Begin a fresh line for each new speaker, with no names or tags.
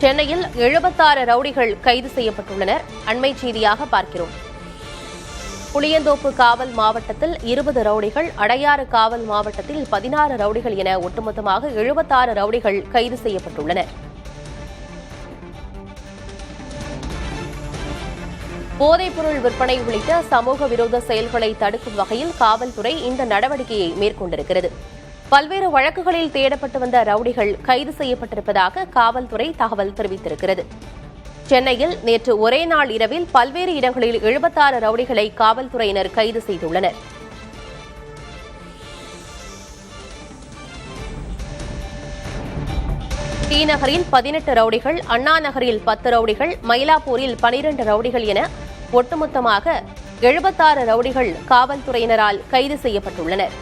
சென்னையில் 76 ரவுடிகள் கைது செய்யப்பட்டுள்ளனர். அண்மை செய்தியாக பார்க்கிறோம். புளியந்தோப்பு காவல் மாவட்டத்தில் 20 ரவுடிகள், அடையாறு காவல் மாவட்டத்தில் 16 ரவுடிகள் என ஒட்டுமொத்தமாக 76 ரவுடிகள் கைது செய்யப்பட்டுள்ளனர். போதைப்பொருள் விற்பனை உள்ளிட்ட சமூக விரோத செயல்களை தடுக்கும் வகையில் காவல்துறை இந்த நடவடிக்கையை மேற்கொண்டிருக்கிறது. பல்வேறு வழக்குகளில் தேடப்பட்டு வந்த ரவுடிகள் கைது செய்யப்பட்டிருப்பதாக காவல்துறை தகவல் தெரிவித்திருக்கிறது. சென்னையில் நேற்று ஒரே நாள் இரவில் பல்வேறு இடங்களில் 76 ரவுடிகளை காவல்துறையினர் கைது செய்துள்ளனர். டி நகரில் 18 ரவுடிகள், அண்ணா நகரில் 10 ரவுடிகள், மயிலாப்பூரில் 12 ரவுடிகள் என ஒட்டுமொத்தமாக 76 ரவுடிகள் காவல்துறையினரால் கைது செய்யப்பட்டுள்ளனர்.